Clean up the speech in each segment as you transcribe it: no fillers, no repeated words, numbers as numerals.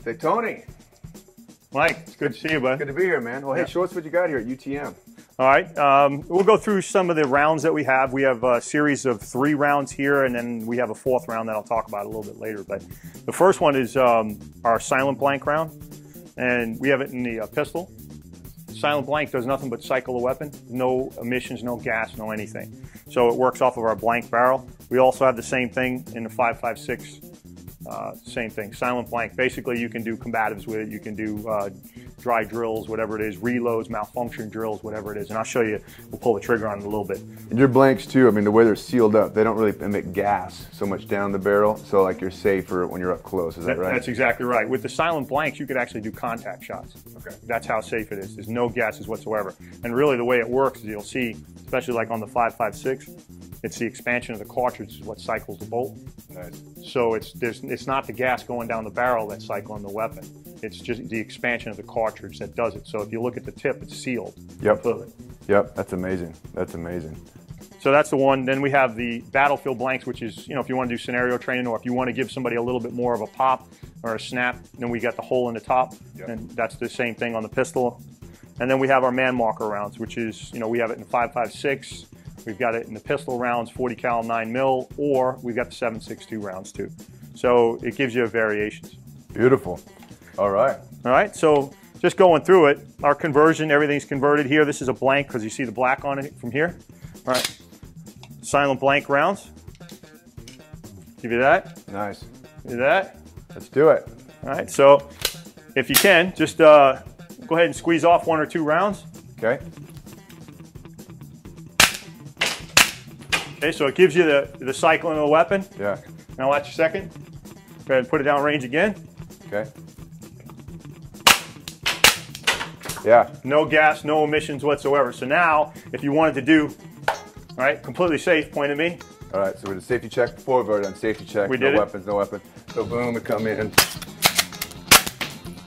Say, Tony. Mike, it's good to see you, bud. Good to be here, man. Well, hey, show us what you got here at UTM. All right, we'll go through some of the rounds that we have. We have a series of 3 rounds here, and then we have a 4th round that I'll talk about a little bit later. But the first one is our silent blank round, and we have it in the pistol. Silent blank does nothing but cycle the weapon. No emissions, no gas, no anything. So it works off of our blank barrel. We also have the same thing in the 5.56. Same thing, silent blank. Basically, you can do combatives with it. You can do dry drills, whatever it is, reloads, malfunction drills, whatever it is. And I'll show you, we'll pull the trigger on it a little bit. And your blanks too, I mean, the way they're sealed up, they don't really emit gas so much down the barrel. So like you're safer when you're up close, is that right? That's exactly right. With the silent blanks, you could actually do contact shots. Okay. That's how safe it is. There's no gases whatsoever. And really the way it works is you'll see, especially like on the 5.56, it's the expansion of the cartridge is what cycles the bolt. Nice. So it's not the gas going down the barrel that's cycling the weapon. It's just the expansion of the cartridge that does it. So if you look at the tip, it's sealed. Yep. Completely. Yep. That's amazing. That's amazing. So that's the one. Then we have the battlefield blanks, which is, you know, if you want to do scenario training or if you want to give somebody a little bit more of a pop or a snap, then we got the hole in the top. Yep. And that's the same thing on the pistol. And then we have our man marker rounds, which is, you know, we have it in 5.56. We've got it in the pistol rounds, 40 cal 9mm, or we've got the 7.62 rounds too. So it gives you variations. Beautiful. All right. All right, so just going through it, our conversion, everything's converted here. This is a blank because you see the black on it from here. All right, silent blank rounds. Give you that. Nice. Give you that. Let's do it. All right, so if you can, just go ahead and squeeze off 1 or 2 rounds. Okay. Okay, so it gives you the cycling of the weapon. Yeah. Now watch a second. Go ahead and put it down range again. Okay. Yeah. No gas, no emissions whatsoever. So now, if you wanted to do, all right, completely safe, point at me. All right, so we did a safety check before. We've already done safety check. We did no it. weapons, no weapon. So boom, we come in.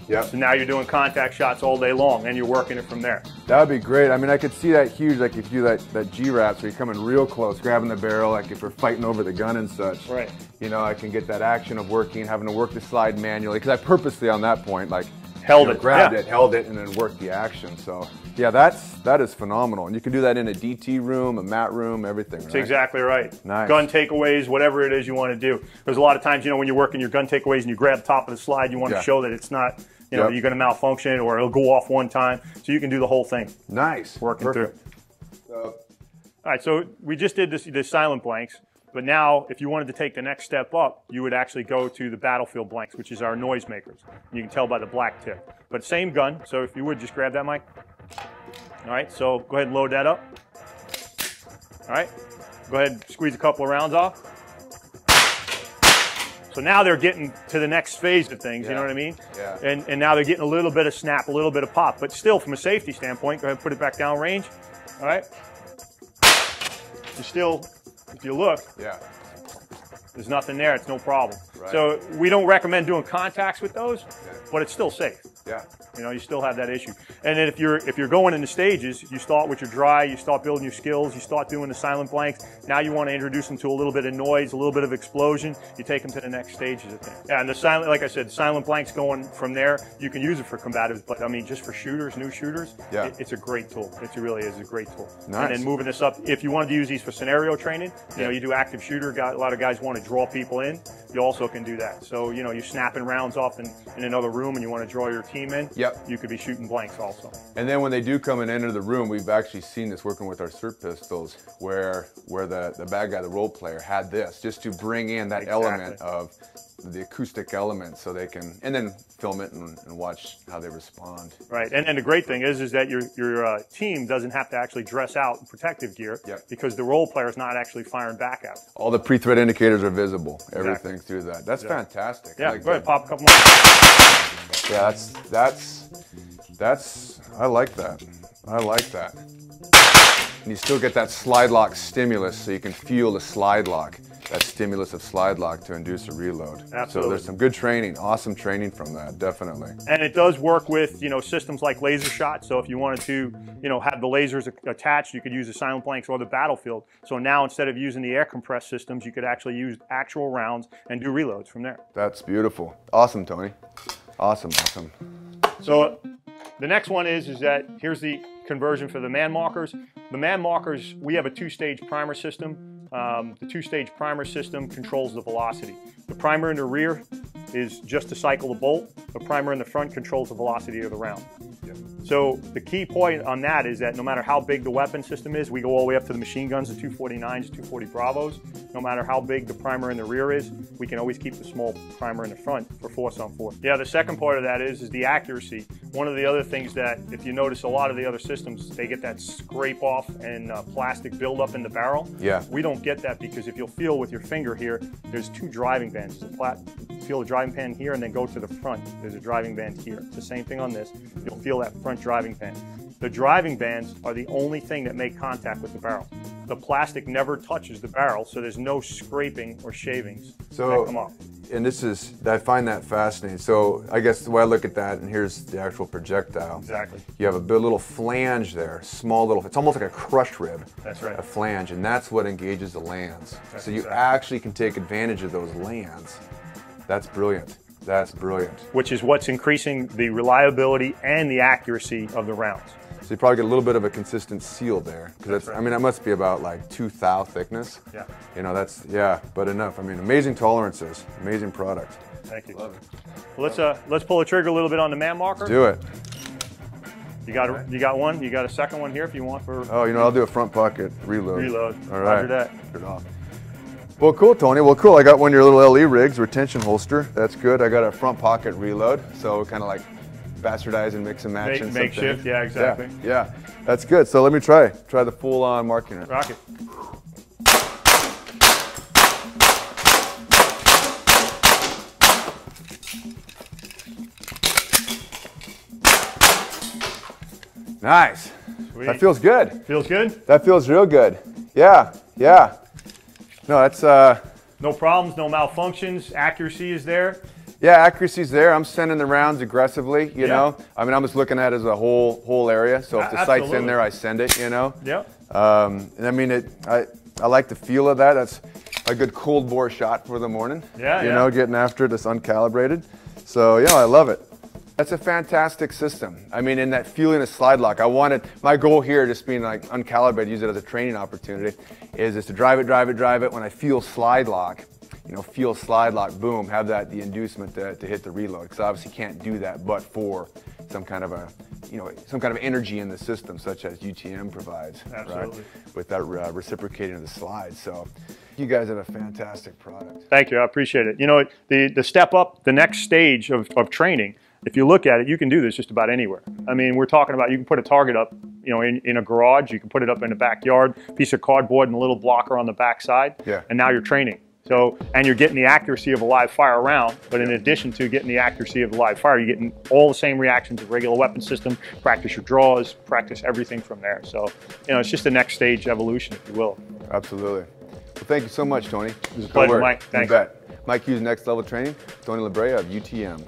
Yep. So now you're doing contact shots all day long, and you're working it from there. That would be great. I mean, I could see that huge, like if you do that G-Raps where you're coming real close, grabbing the barrel, like if we're fighting over the gun and such. Right. You know, I can get that action of working, having to work the slide manually, because I purposely on that point, like, held it, grabbed it, held it, and then worked the action. So, yeah, that is phenomenal. And you can do that in a DT room, a mat room, everything, right? That's exactly right. Nice. Gun takeaways, whatever it is you want to do. There's a lot of times, you know, when you're working your gun takeaways and you grab the top of the slide, you want to show that it's not, you know, you're going to malfunction or it'll go off one time. So you can do the whole thing. Nice. Working through. So, all right, so we just did the silent blanks, but now if you wanted to take the next step up, you would actually go to the battlefield blanks, which is our noise makers. You can tell by the black tip. But same gun, so if you would just grab that, Mike. All right, so go ahead and load that up. All right, go ahead and squeeze a couple of rounds off. So now they're getting to the next phase of things, you know what I mean? Yeah. And now they're getting a little bit of snap, a little bit of pop, but still from a safety standpoint, go ahead and put it back down range. All right. You still, if you look, there's nothing there. It's no problem. Right. So we don't recommend doing contacts with those, but it's still safe. Yeah. You know, you still have that issue. And then if you're going into stages, you start with your dry, you start building your skills, you start doing the silent blanks. Now you want to introduce them to a little bit of noise, a little bit of explosion. You take them to the next stages of things. Yeah, and the silent, like I said, silent blanks going from there. You can use it for combatives, but I mean, just for shooters, new shooters, it's a great tool. It really is a great tool. Nice. And then moving this up, if you wanted to use these for scenario training, you know, you do active shooter. A lot of guys want to draw people in. You also can do that. So, you know, you're snapping rounds off in another room and you want to draw your team in. Yep. You could be shooting blanks also. And then when they do come and enter the room, we've actually seen this working with our SIRT pistols, where the bad guy, the role player, had this just to bring in that element of the acoustic element, so they can, and then film it and watch how they respond. Right, and the great thing is that your team doesn't have to actually dress out in protective gear because the role player is not actually firing back at them. All the pre-threat indicators are visible, everything through that. That's fantastic. Yeah, like go ahead, pop a couple more. Yeah, I like that. I like that. And you still get that slide lock stimulus, so you can feel the slide lock, that stimulus of slide lock to induce a reload. Absolutely. So there's some good training, awesome training from that, definitely. And it does work with, you know, systems like laser shot. So if you wanted to, you know, have the lasers attached, you could use the silent blanks or the battlefield. So now instead of using the air compressed systems, you could actually use actual rounds and do reloads from there. That's beautiful. Awesome, Tony. Awesome, awesome. So the next one is that here's the conversion for the man markers. The man markers, we have a two-stage primer system. The two-stage primer system controls the velocity. The primer in the rear is just to cycle the bolt. The primer in the front controls the velocity of the round. Yep. So the key point on that is that no matter how big the weapon system is, we go all the way up to the machine guns, the 249s, 240 Bravos. No matter how big the primer in the rear is, we can always keep the small primer in the front for force on force. Yeah, the second part of that is the accuracy. One of the other things that, if you notice a lot of the other systems, they get that scrape off and plastic buildup in the barrel. Yeah. We don't get that because if you'll feel with your finger here, there's two driving bands. Feel the driving band here and then go to the front. There's a driving band here. It's the same thing on this. You'll feel that front driving band. The driving bands are the only thing that make contact with the barrel. The plastic never touches the barrel, so there's no scraping or shavings that come off. And this is, I find that fascinating. So I guess the way I look at that, and here's the actual projectile. Exactly. You have a big little flange there, small little, it's almost like a crush rib. That's right. A flange, and that's what engages the lands. That's so you exactly. actually can take advantage of those lands. That's brilliant. That's brilliant. Which is what's increasing the reliability and the accuracy of the rounds. So you probably get a little bit of a consistent seal there. Because right. I mean, that must be about like 2 thou thickness. Yeah. You know, that's, yeah, but enough. I mean, amazing tolerances, amazing product. Thank you. Love it. Well, let's pull the trigger a little bit on the man marker. Do it. You got one. You got a second one here if you want for. Oh, you know, I'll do a front pocket reload. Reload. All right. Roger that. Get it off. Well, cool, Tony. Well, cool. I got one of your little LE rigs, retention holster. That's good. I got a front pocket reload, so kind of like bastardize and mix and match. Makeshift, yeah, exactly. Yeah, that's good. So let me try the full-on marking it. Rocket. Nice. Sweet. That feels good. Feels good? That feels real good. Yeah, yeah. No, that's no problems, no malfunctions. Accuracy is there. Yeah, accuracy's there. I'm sending the rounds aggressively, you know. I mean, I'm just looking at it as a whole area. So if the sight's in there, I send it, you know. Yeah. And I mean, I like the feel of that. That's a good cold bore shot for the morning. Yeah, you know, getting after it, it's uncalibrated. So yeah, I love it. That's a fantastic system. I mean, in that feeling of slide lock, my goal here, just being like uncalibrated, use it as a training opportunity, is just to drive it. When I feel slide lock, you know, feel slide lock, boom, have the inducement to hit the reload. Because obviously can't do that but for some kind of energy in the system, such as UTM provides. Absolutely. Right? With that reciprocating of the slide. So you guys have a fantastic product. Thank you, I appreciate it. You know, the step up, the next stage of training, if you look at it, you can do this just about anywhere. I mean, we're talking about you can put a target up, you know, in a garage, you can put it up in the backyard, piece of cardboard and a little blocker on the back side, and now you're training. So, and you're getting the accuracy of a live fire round, but in addition to getting the accuracy of a live fire, you're getting all the same reactions of regular weapon system, practice your draws, practice everything from there. So, you know, it's just the next stage evolution, if you will. Absolutely. Well, thank you so much, Tony. It was a pleasure, Mike. Thanks. You bet. Mike Hughes, Next Level Training, Tony Labrea of UTM.